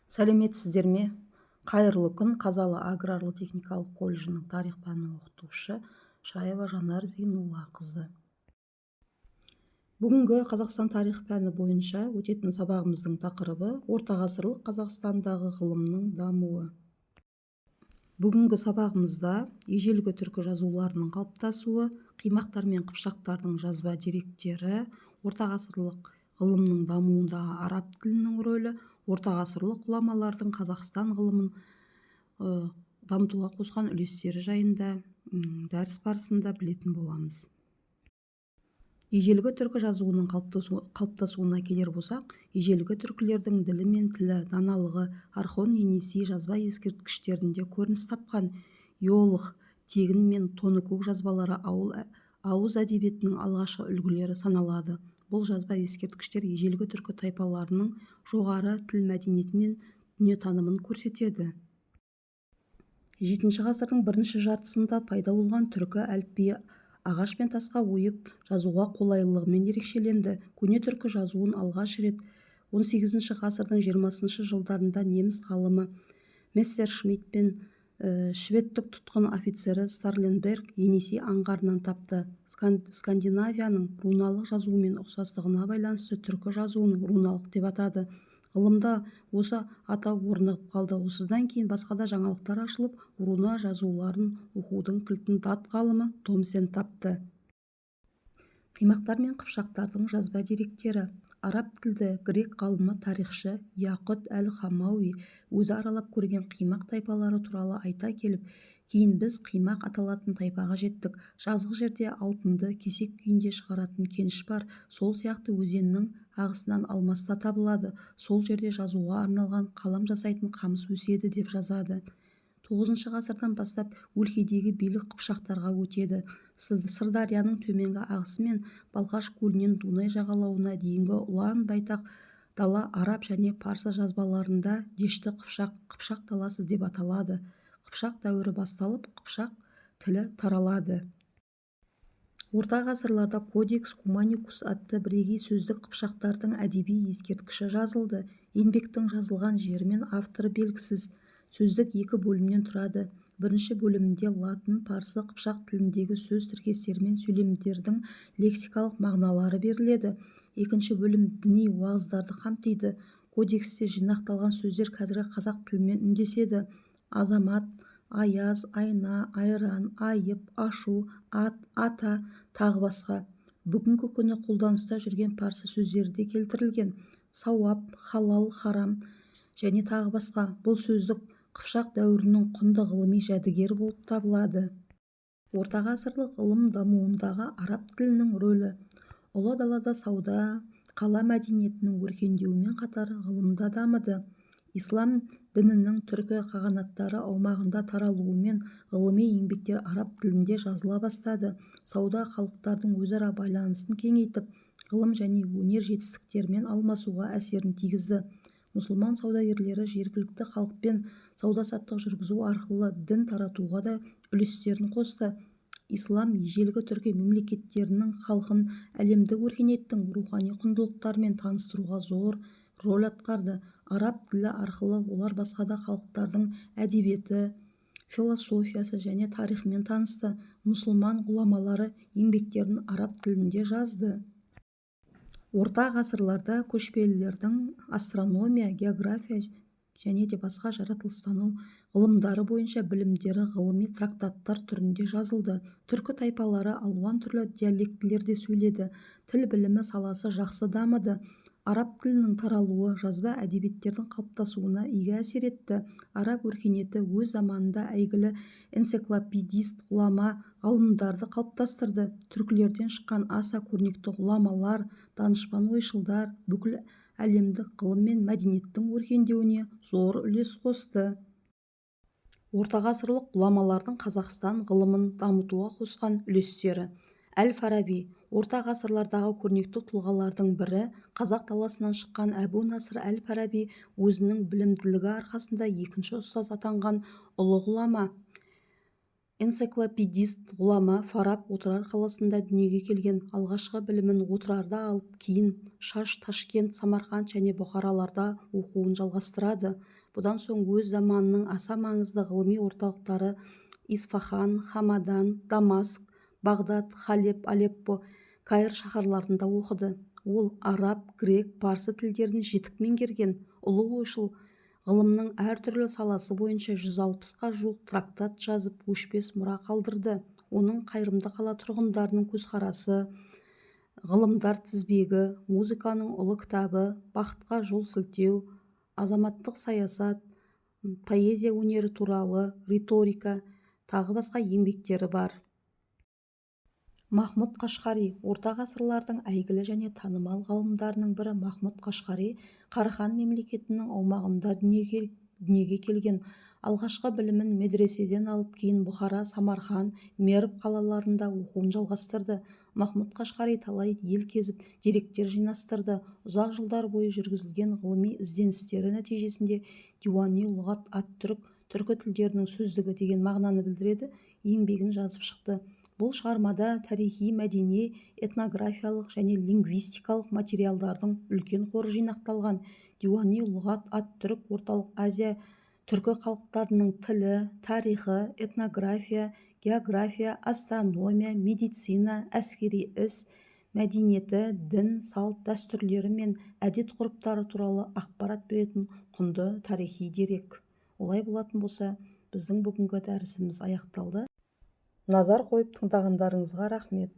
Сәлеметсіздер ме? Қайырлы күн. Қазалы аграрлы-техникалық колледжінің тарих пәні оқытушы Шаева Жанар Зейнуллақызы. Бүгінгі Қазақстан тарих пәні бойынша өтетін сабағымыздың тақырыбы ортағасырлық Қазақстандағы ғылымның дамуы. Бүгінгі сабағымызда ежелгі түркі жазуларының қалыптасуы, қимақтар мен қыпшақтардың жазба деректері, ортағасырлық ғылымның дамуындағы араб тілінің рөлі, ортағасырлық ғұламалардың Қазақстан ғылымын дамытуға қосқан үлестері жайында дәріс барысында білетін боламыз. Ежелгі түркі жазуының қалыптасуына келер болсақ, ежелгі түркілердің ділі мен тілі, даналығы Орхон Енисей жазба ескерткіштерінде көрініс тапқан иолық, тегін мен тоныкөк жазбалары ауыз әдебиетінің алғашқы үлгілері саналады. Бұл жазба ескерткіштер ежелгі түркі тайпаларының жоғары тіл мәдениеті мен дүниетанымын көрсетеді. 7 ғасырдың бірінші жартысында пайда болған түркі әліпбиі ағаш пен тасқа ойып жазуға қолайлылығымен ерекшеленді. Көне түркі жазуын алғаш рет 18 ғасырдың 20 жылдарында неміс ғалымы Мессершмитт пен шведтік тұтқын офицері Старленберг Енисей аңғарынан тапты. Скандинавияның руналық жазуымен ұқсастығына байланысты түркі жазуын руналық деп атады. Ғылымда осы атау орнығып қалды. Осыдан кейін басқа да жаңалықтар ашылып, руна жазуларын оқудың кілтін дат ғалымы Томсен тапты. Қимақтар мен қыпшақтардың жазба деректері. Араб тілді грек ғалымы тарихшы Яқут әл-Хамауи өзі аралап көрген қимақ тайпалары туралы айта келіп, кейін біз қимақ аталатын тайпаға жеттік. Жазық жерде алтынды кесек күйінде шығаратын кеніш бар. Сол сияқты өзеннің ағысынан алмаста табылады. Сол жерде жазуға арналған қалам жасайтын қамыс өседі деп жазады. 9 ғасырдан бастап өлкедегі билік қыпшақтарға өтеді. Сырдарияның төменгі ағысы мен Балқаш көлінен Дунай жағалауына дейінгі ұлан байтақ дала араб және парсы жазбаларында дешті Қыпшақ даласы деп аталады. Қыпшақ дәуірі басталып, Қыпшақ тілі таралады. Орта ғасырларда Кодекс Куманикус атты бірегей сөздік қыпшақтардың әдеби ескерткіші жазылды. Еңбектің жазылған жері мен авторы белгісіз. Сөздік 2 бөлімнен тұрады. Бірінші бөлімінде латын, парсы, қыпшақ тіліндегі сөз тіркестері мен сөйлемдердің лексикалық мағыналары беріледі. Екінші бөлім діни уағыздарды қамтиды. Кодексте жинақталған сөздер қазіргі қазақ тілімен үндеседі. Азамат, аяз, айна, айран, айып, ашу, ат, ата, тағы басқа. Бүгінгі күні қолданыста жүрген парсы сөздері де келтірілген. Сауап, халал, харам және тағы басқа. Бұл сөздік Қыпшақ дәуірінің құнды ғылыми жәдігері болып табылады. Ортағасырлық ғылым дамуындағы араб тілінің рөлі. Ұлы далада сауда, қала мәдениетінің өркендеуімен қатар ғылымда дамыды. Ислам дінінің түркі қағанаттары аумағында таралуымен ғылыми еңбектер араб тілінде жазыла бастады. Сауда халықтардың өзара байланысын кеңейтіп, ғылым және өнер жетістіктерімен алмасуға әсерін тигізді. Мұсылман саудагерлері жергілікті халықпен сауда-саттық жүргізу арқылы дін таратуға да үлестерін қосты. Ислам ежелгі түркі мемлекеттерінің халқын әлемдік өркениеттің рухани құндылықтарымен таныстыруға зор роль атқарды. Араб тілі арқылы олар басқа да халықтардың әдебиеті, философиясы және тарихымен танысты. Мұсылман ғұламалары еңбектерін араб тілінде жазды. Орта ғасырларда көшпелілердің астрономия, география және де басқа жаратылыстану ғылымдары бойынша білімдері ғылыми трактаттар түрінде жазылды. Түркі тайпалары алуан түрлі диалектілерде сөйледі. Тіл білімі саласы жақсы дамыды. Араб тілінің таралуы жазба әдебиеттердің қалыптасуына игі әсер етті. Араб өркениеті өз заманында әйгілі энциклопедист ғұлама ғалымдарды қалыптастырды. Түркілерден шыққан аса көрнекті ғұламалар, данышпан ойшылдар бүкіл әлемдік ғылым мен мәдениеттің өркендеуіне зор үлес қосты. Ортағасырлық ғұламалардың Қазақстан ғылымын дамытуға қосқан үлестері. Әл-Фараби орта ғасырлардағы көрнекті тұлғалардың бірі. Қазақ даласынан шыққан Әбу Насыр әл-Фараби өзінің білімділігі арқасында екінші ұстаз атанған ұлы ғұлама. энциклопедист ғұлама фараб отырар қаласында дүниеге келген. Алғашқы білімін отырарда алып, кейін Шаш, Ташкент, Самарқанд және Бұхараларда оқуын жалғастырады. Бұдан соң өз заманының аса маңызды ғылыми орталықтары Исфахан, Хамадан, Дамаск, Бағдат, Халеб, Алеппо, Каир шаһарларында оқыды. Ол араб, грек, парсы тілдерін жетік меңгерген. Ұлы ойшыл ғылымның әртүрлі саласы бойынша 160-қа жуық трактат жазып, өшпес мұра қалдырды. Оның қайырымды қала тұрғындарының көзқарасы, ғылымдар тізбегі, музыканың ұлы кітабы, бақытқа жол сілтеу, азаматтық саясат, поэзия өнері туралы, риторика, тағы басқа еңбектері бар. Махмұд Қашқари. Орта ғасырлардың әйгілі және танымал ғалымдарының бірі Махмұд Қашқари Қарахан мемлекетінің аумағында дүниеге келген. Алғашқы білімін медреседен алып, кейін Бұхара, Самарқан, Мерв қалаларында оқуын жалғастырды. Махмұд Қашқари талай ел кезіп, деректер жинастырды. Ұзақ жылдар бойы жүргізілген ғылыми ізденістері нәтижесінде Диуани лұғат ат-түрк, түркі тілдерінің сөздігі деген мағынаны білдіреді, еңбегін жазып шықты. Бұл шығармада тарихи, мәдени, этнографиялық және лингвистикалық материалдардың үлкен қоры жинақталған. Диуани лұғат ат-түрк орталық Азия түркі халықтарының тілі, тарихы, этнография, география, астрономия, медицина, әскери іс, мәдениеті, дін, салт, дәстүрлері мен әдет-ғұрыптары туралы ақпарат беретін құнды тарихи дерек. Олай болатын болса, біздің бүгінгі дәрісіміз аяқталды. Назар қойып тыңдағандарыңызға рахмет.